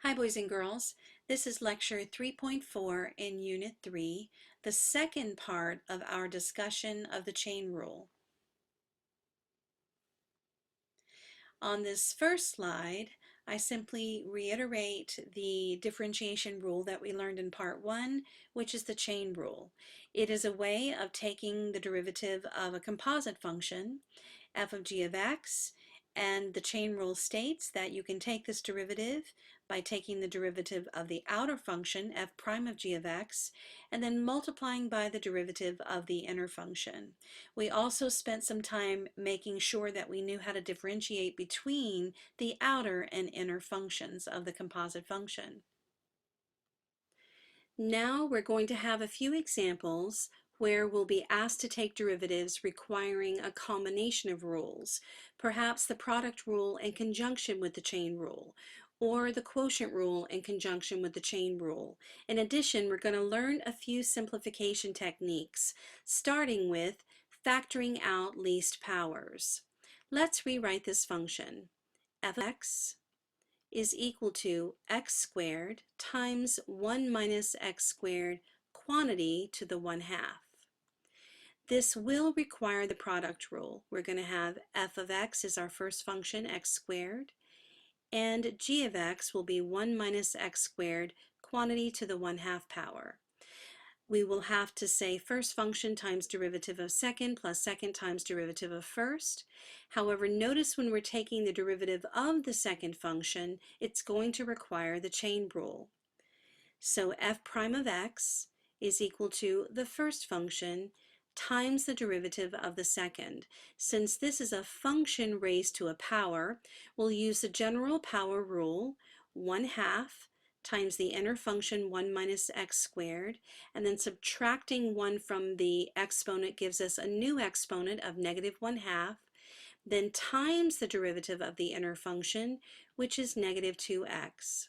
Hi boys and girls, this is lecture 3.4 in Unit 3, the second part of our discussion of the chain rule. On this first slide, I simply reiterate the differentiation rule that we learned in part 1, which is the chain rule. It is a way of taking the derivative of a composite function, f of g of x, and the chain rule states that you can take this derivative by taking the derivative of the outer function, f prime of g of x, and then multiplying by the derivative of the inner function. We also spent some time making sure that we knew how to differentiate between the outer and inner functions of the composite function. Now we're going to have a few examples where we'll be asked to take derivatives requiring a combination of rules, perhaps the product rule in conjunction with the chain rule, or the quotient rule in conjunction with the chain rule. In addition, we're going to learn a few simplification techniques, starting with factoring out least powers. Let's rewrite this function. f of x is equal to x squared times 1 minus x squared quantity to the 1/2. This will require the product rule. We're going to have f of x is our first function, x squared, and g of x will be 1 minus x squared quantity to the 1/2 power. We will have to say first function times derivative of second plus second times derivative of first. However, notice when we're taking the derivative of the second function, it's going to require the chain rule. So f prime of x is equal to the first function times the derivative of the second. Since this is a function raised to a power, we'll use the general power rule, 1/2 times the inner function 1 minus x squared, and then subtracting 1 from the exponent gives us a new exponent of negative 1/2, then times the derivative of the inner function, which is negative 2x.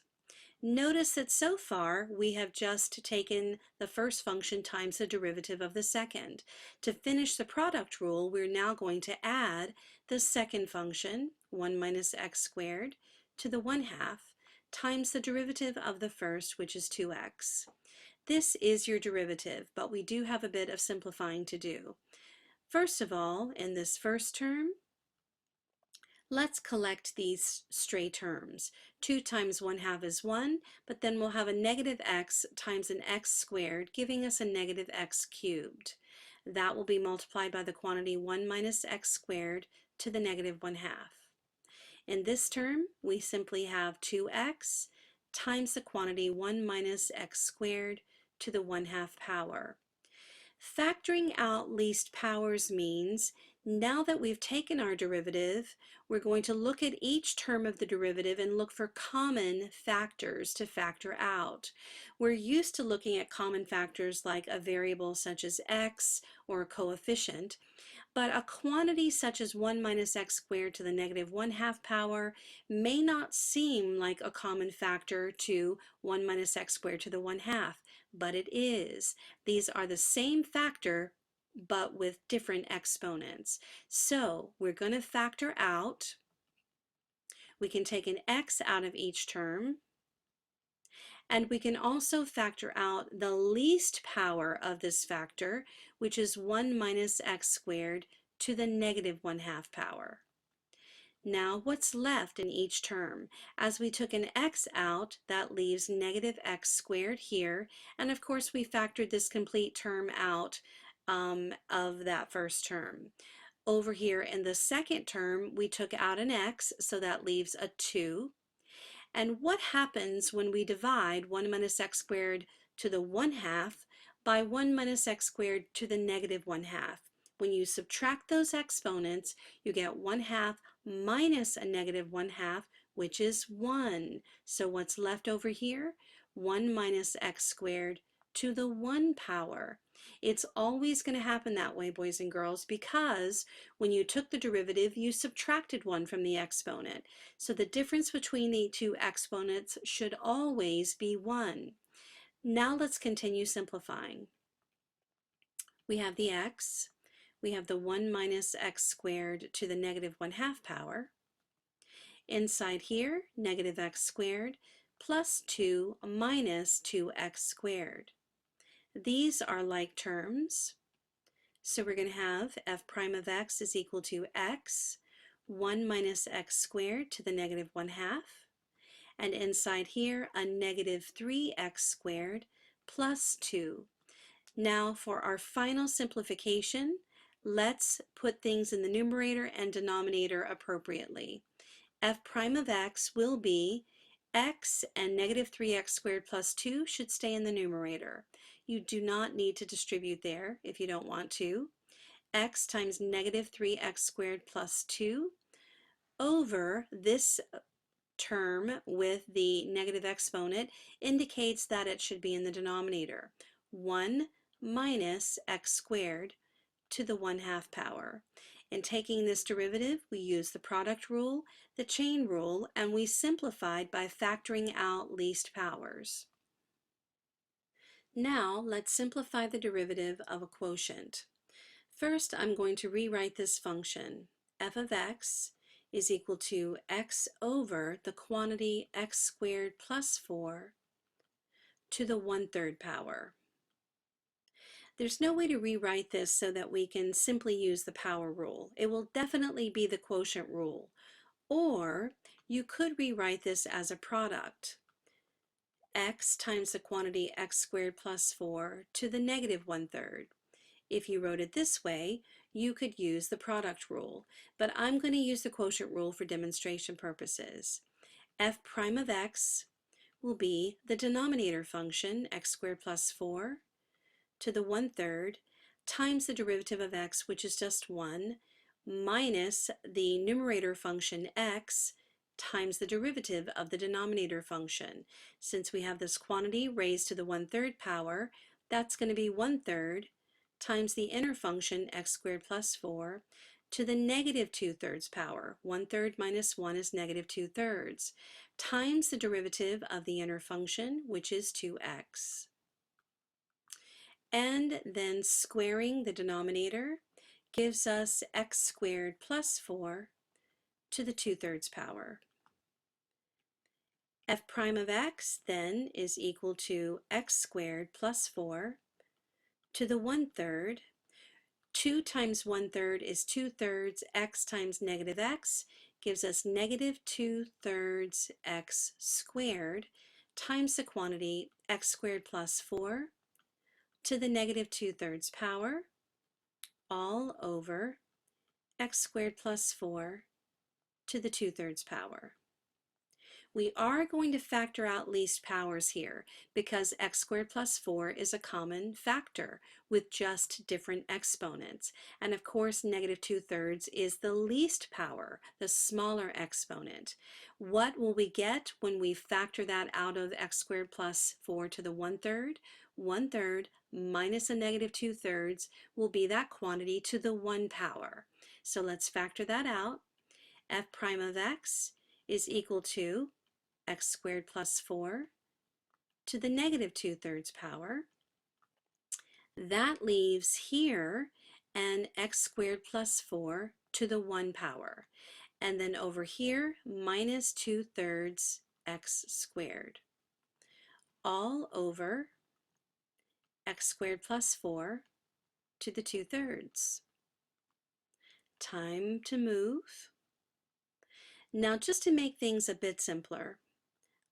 Notice that so far we have just taken the first function times the derivative of the second. To finish the product rule, we're now going to add the second function, 1 minus x squared, to the 1/2 times the derivative of the first, which is 2x. This is your derivative, but we do have a bit of simplifying to do. First of all, in this first term, let's collect these stray terms. 2 times 1/2 is 1, but then we'll have a negative x times an x squared, giving us a negative x cubed. That will be multiplied by the quantity 1 minus x squared to the negative 1/2. In this term, we simply have 2x times the quantity 1 minus x squared to the 1/2 power. Factoring out least powers means now that we've taken our derivative, we're going to look at each term of the derivative and look for common factors to factor out. We're used to looking at common factors like a variable such as x or a coefficient, but a quantity such as 1 minus x squared to the negative 1/2 power may not seem like a common factor to 1 minus x squared to the 1/2, but it is. These are the same factor, but with different exponents. So we're going to factor out. We can take an x out of each term, and we can also factor out the least power of this factor, which is 1 minus x squared to the negative 1/2 power. Now what's left in each term? As we took an x out, that leaves negative x squared here, and of course we factored this complete term out of that first term. Over here in the second term, we took out an x, so that leaves a 2. And what happens when we divide 1 minus x squared to the 1/2 by 1 minus x squared to the negative 1/2? When you subtract those exponents, you get 1/2 minus a negative 1/2, which is 1. So what's left over here? 1 minus x squared to the 1 power. It's always going to happen that way, boys and girls, because when you took the derivative, you subtracted 1 from the exponent. So the difference between the two exponents should always be 1. Now let's continue simplifying. We have the x. We have the 1 minus x squared to the negative 1/2 power. Inside here, negative x squared plus 2 minus 2x squared. These are like terms. So we're going to have f prime of x is equal to x, 1 minus x squared to the negative 1/2. And inside here, a negative 3x squared plus 2. Now for our final simplification, let's put things in the numerator and denominator appropriately. F prime of x will be x, and negative 3x squared plus 2 should stay in the numerator. You do not need to distribute there if you don't want to. X times negative 3x squared plus 2 over this term with the negative exponent indicates that it should be in the denominator. 1 minus x squared to the 1/2 power. In taking this derivative, we use the product rule, the chain rule, and we simplified by factoring out least powers. Now let's simplify the derivative of a quotient. First, I'm going to rewrite this function. F of x is equal to x over the quantity x squared plus 4 to the 1/3 power. There's no way to rewrite this so that we can simply use the power rule. It will definitely be the quotient rule. Or you could rewrite this as a product. X times the quantity x squared plus 4 to the negative 1/3. If you wrote it this way, you could use the product rule, but I'm going to use the quotient rule for demonstration purposes. F prime of x will be the denominator function, x squared plus 4 to the 1/3 times the derivative of x, which is just 1, minus the numerator function x times the derivative of the denominator function. Since we have this quantity raised to the 1/3 power, that's going to be 1/3 times the inner function x squared plus 4 to the negative 2/3 power. 1/3 minus 1 is negative 2/3 times the derivative of the inner function, which is 2x. And then squaring the denominator gives us x squared plus 4 to the 2/3 power. F prime of x then is equal to x squared plus 4 to the 1/3. 2 times 1/3 is 2/3. X times negative x gives us negative 2/3 x squared times the quantity x squared plus 4 to the negative 2/3 power, all over x squared plus 4 to the 2/3 power. We are going to factor out least powers here because x squared plus 4 is a common factor with just different exponents. And of course, negative 2/3 is the least power, the smaller exponent. What will we get when we factor that out of x squared plus 4 to the 1/3? 1/3 minus a negative 2/3 will be that quantity to the 1 power. So let's factor that out. F prime of x is equal to x squared plus 4 to the negative 2/3 power. That leaves here an x squared plus 4 to the 1 power. And then over here, minus 2/3 x squared. All over x squared plus 4 to the 2/3. Time to move. Now, just to make things a bit simpler,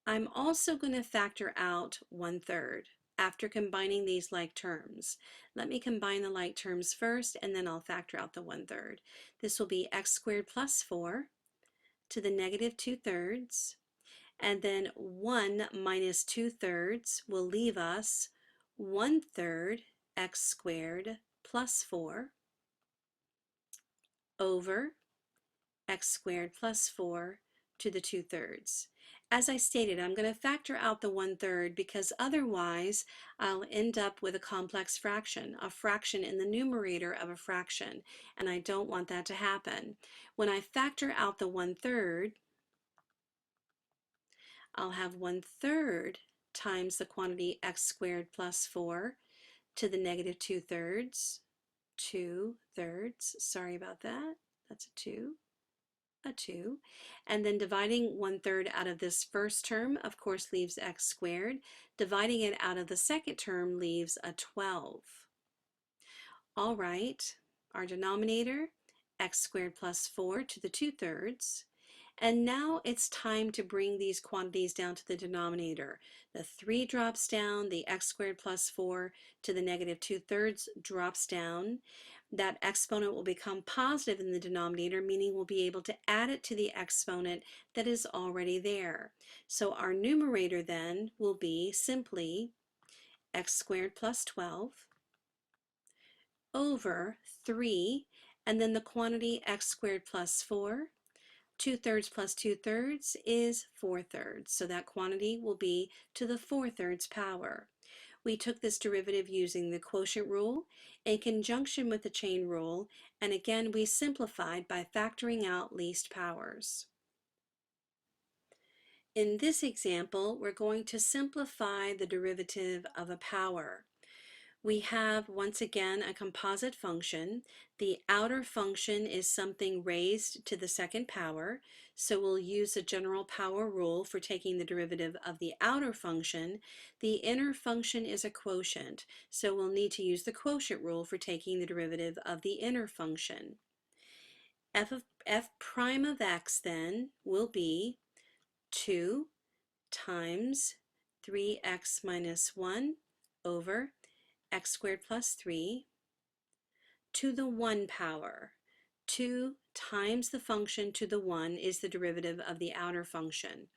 I'm also going to factor out 1/3 after combining these like terms. Let me combine the like terms first, and then I'll factor out the 1/3. This will be x squared plus 4 to the negative 2/3, and then 1 minus 2/3 will leave us 1/3 x squared plus 4 over x squared plus 4 to the 2/3. As I stated, I'm going to factor out the 1/3 because otherwise I'll end up with a complex fraction, a fraction in the numerator of a fraction, and I don't want that to happen. When I factor out the 1/3, I'll have 1/3 times the quantity x squared plus 4 to the negative 2/3. 2/3, sorry about that, that's a 2. a 2. And then dividing 1/3 out of this first term, of course, leaves x squared. Dividing it out of the second term leaves a 12. All right, our denominator, x squared plus 4 to the 2/3. And now it's time to bring these quantities down to the denominator. The 3 drops down, the x squared plus 4 to the negative 2/3 drops down. That exponent will become positive in the denominator, meaning we'll be able to add it to the exponent that is already there. So our numerator then will be simply x squared plus 12 over 3, and then the quantity x squared plus 4. 2/3 plus 2/3 is 4/3, so that quantity will be to the 4/3 power. We took this derivative using the quotient rule in conjunction with the chain rule, and again we simplified by factoring out least powers. In this example, we're going to simplify the derivative of a power. We have, once again, a composite function. The outer function is something raised to the second power, so we'll use the general power rule for taking the derivative of the outer function. The inner function is a quotient, so we'll need to use the quotient rule for taking the derivative of the inner function. F prime of x then will be 2 times 3x minus 1 over x squared plus 3 to the 1 power. 2 times the function to the 1 is the derivative of the outer function,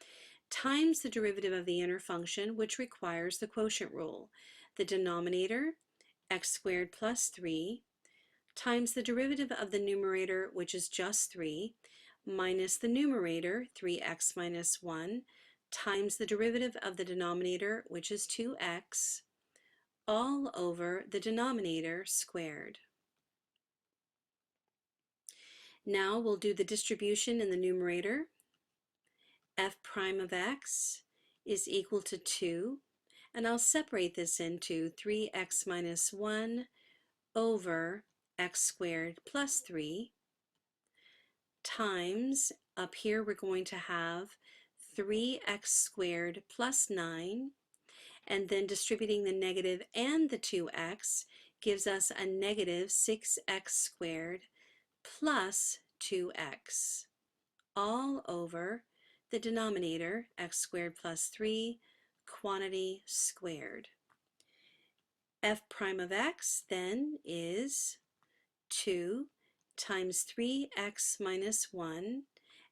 times the derivative of the inner function, which requires the quotient rule. The denominator, x squared plus 3, times the derivative of the numerator, which is just 3, minus the numerator, 3x minus 1, times the derivative of the denominator, which is 2x, all over the denominator squared. Now we'll do the distribution in the numerator. F prime of x is equal to 2, and I'll separate this into 3x minus 1 over x squared plus 3 times, up here we're going to have 3x squared plus 9, and then distributing the negative and the 2x gives us a negative 6x squared plus 2x, all over the denominator, x squared plus 3, quantity squared. F prime of x then is 2 times 3x minus 1,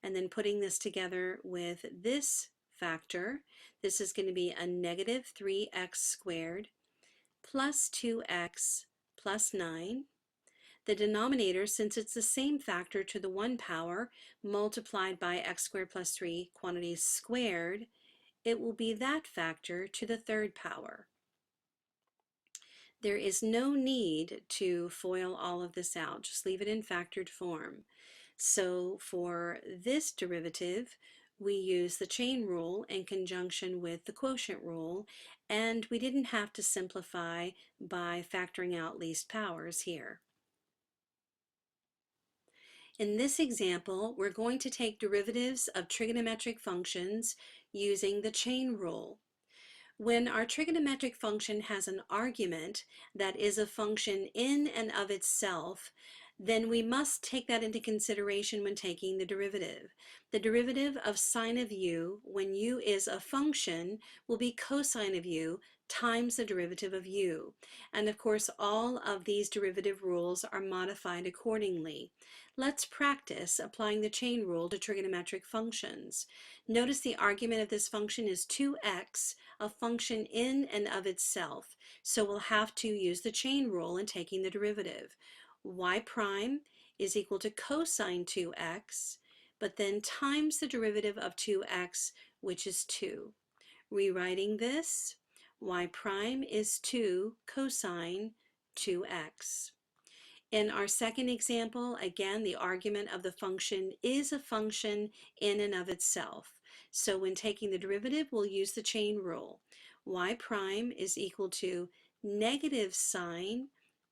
and then putting this together with this factor, this is going to be a negative 3x squared plus 2x plus 9. The denominator, since it's the same factor to the 1 power multiplied by x squared plus 3 quantities squared, it will be that factor to the 3rd power. There is no need to FOIL all of this out, just leave it in factored form. So for this derivative, we use the chain rule in conjunction with the quotient rule, and we didn't have to simplify by factoring out least powers here. In this example, we're going to take derivatives of trigonometric functions using the chain rule. When our trigonometric function has an argument that is a function in and of itself, then we must take that into consideration when taking the derivative. The derivative of sine of u, when u is a function, will be cosine of u times the derivative of u. And of course, all of these derivative rules are modified accordingly. Let's practice applying the chain rule to trigonometric functions. Notice the argument of this function is 2x, a function in and of itself. So we'll have to use the chain rule in taking the derivative. Y prime is equal to cosine 2x, but then times the derivative of 2x, which is 2. Rewriting this, y prime is 2 cosine 2x. In our second example, again, the argument of the function is a function in and of itself. So when taking the derivative, we'll use the chain rule. Y prime is equal to negative sine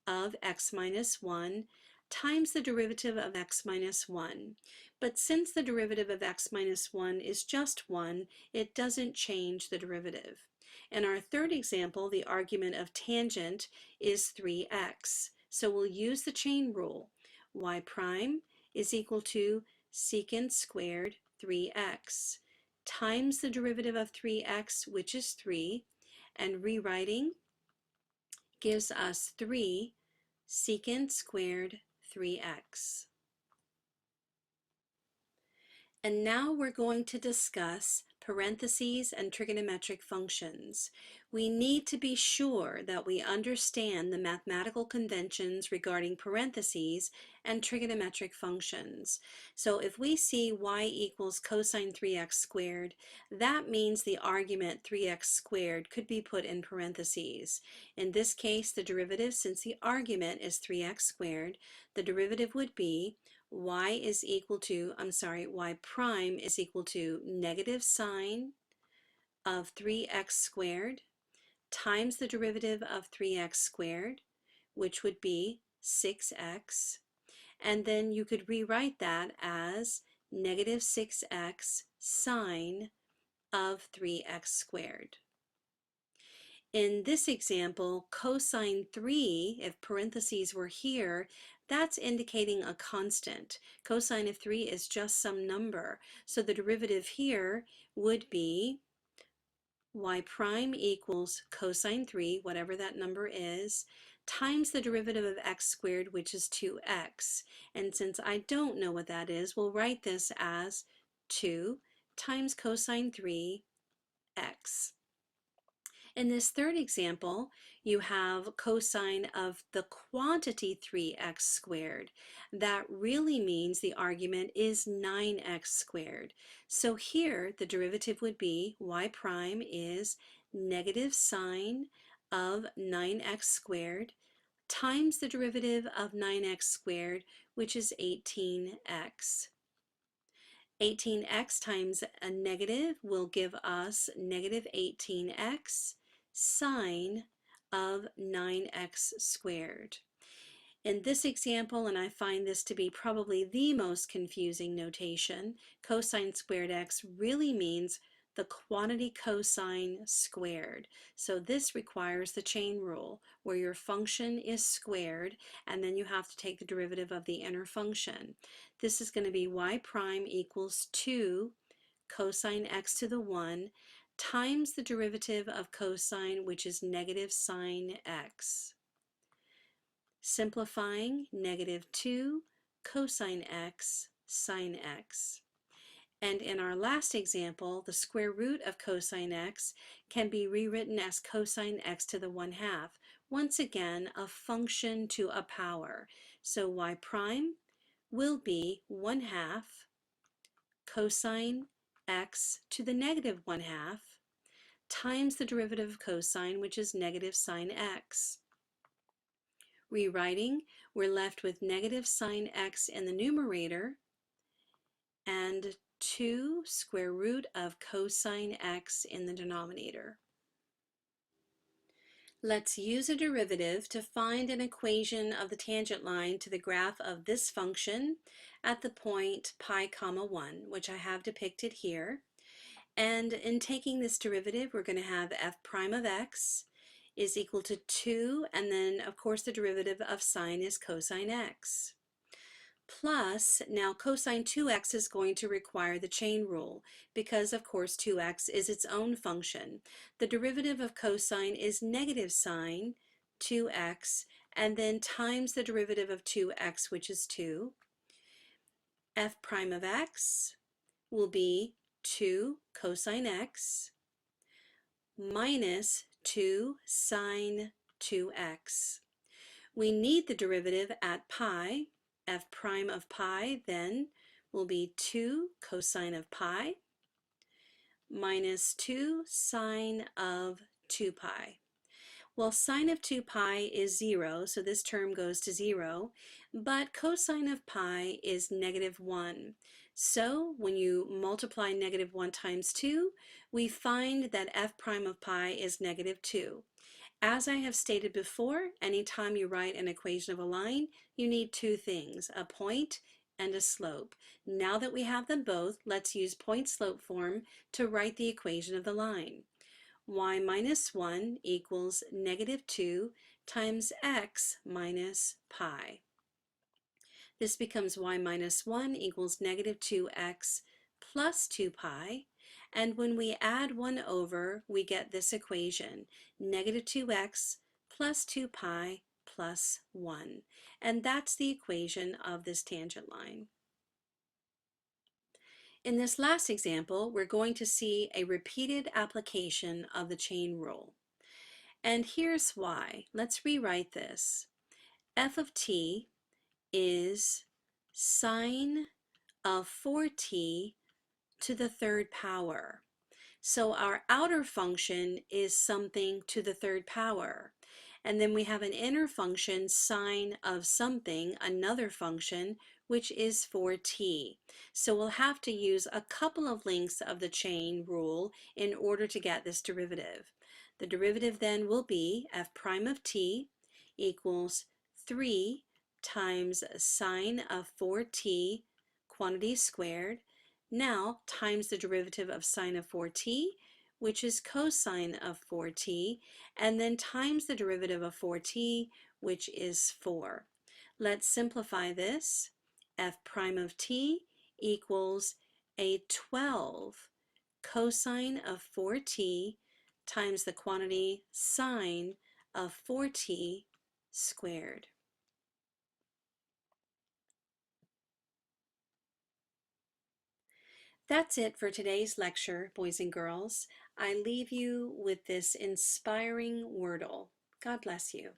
of x minus 1 times the derivative of x minus 1. But since the derivative of x minus 1 is just 1, it doesn't change the derivative. In our third example, the argument of tangent is 3x. So we'll use the chain rule. Y prime is equal to secant squared 3x times the derivative of 3x, which is 3, and rewriting gives us 3 secant squared 3x. And now we're going to discuss parentheses and trigonometric functions. We need to be sure that we understand the mathematical conventions regarding parentheses and trigonometric functions. So if we see y equals cosine 3x squared, that means the argument 3x squared could be put in parentheses. In this case, the derivative, since the argument is 3x squared, the derivative would be y prime is equal to negative sine of 3x squared times the derivative of 3x squared, which would be 6x. And then you could rewrite that as negative 6x sine of 3x squared. In this example, cosine 3, if parentheses were here, that's indicating a constant. Cosine of 3 is just some number. So the derivative here would be y prime equals cosine 3, whatever that number is, times the derivative of x squared, which is 2x. And since I don't know what that is, we'll write this as 2 times cosine 3x. In this third example, you have cosine of the quantity 3x squared. That really means the argument is 9x squared. So here the derivative would be y prime is negative sine of 9x squared times the derivative of 9x squared, which is 18x. 18x times a negative will give us negative 18x sine of 9x squared. In this example, and I find this to be probably the most confusing notation, cosine squared x really means the quantity cosine squared. So this requires the chain rule, where your function is squared, and then you have to take the derivative of the inner function. This is going to be y prime equals 2 cosine x to the 1 times the derivative of cosine, which is negative sine x. Simplifying, negative 2 cosine x sine x. And in our last example, the square root of cosine x can be rewritten as cosine x to the 1/2. Once again, a function to a power. So y prime will be 1/2 cosine x to the negative 1/2 times the derivative of cosine, which is negative sine x. Rewriting, we're left with negative sine x in the numerator and 2 square root of cosine x in the denominator. Let's use a derivative to find an equation of the tangent line to the graph of this function at the point pi comma 1, which I have depicted here. And in taking this derivative, we're going to have f prime of x is equal to 2, and then of course the derivative of sine is cosine x. Plus, now cosine 2x is going to require the chain rule because of course 2x is its own function. The derivative of cosine is negative sine 2x and then times the derivative of 2x, which is 2. F prime of x will be 2 cosine x minus 2 sine 2x. We need the derivative at pi. F prime of pi then will be 2 cosine of pi minus 2 sine of 2 pi. Well, sine of 2 pi is 0, so this term goes to 0, but cosine of pi is negative 1. So when you multiply negative 1 times 2, we find that f prime of pi is negative 2. As I have stated before, anytime you write an equation of a line, you need two things, a point and a slope. Now that we have them both, let's use point-slope form to write the equation of the line. Y minus 1 equals negative 2 times x minus pi. This becomes y minus 1 equals negative 2x plus 2 pi. And when we add 1 over, we get this equation, negative 2x plus 2 pi plus 1. And that's the equation of this tangent line. In this last example, we're going to see a repeated application of the chain rule. And here's why. Let's rewrite this. F of t is sine of 4t to the third power. So our outer function is something to the third power. And then we have an inner function, sine of something, another function, which is 4t. So we'll have to use a couple of links of the chain rule in order to get this derivative. The derivative then will be f prime of t equals 3 times sine of 4t quantity squared, now times the derivative of sine of 4t, which is cosine of 4t, and then times the derivative of 4t, which is 4. Let's simplify this. F prime of t equals a 12 cosine of 4t times the quantity sine of 4t squared. That's it for today's lecture, boys and girls. I leave you with this inspiring wordle. God bless you.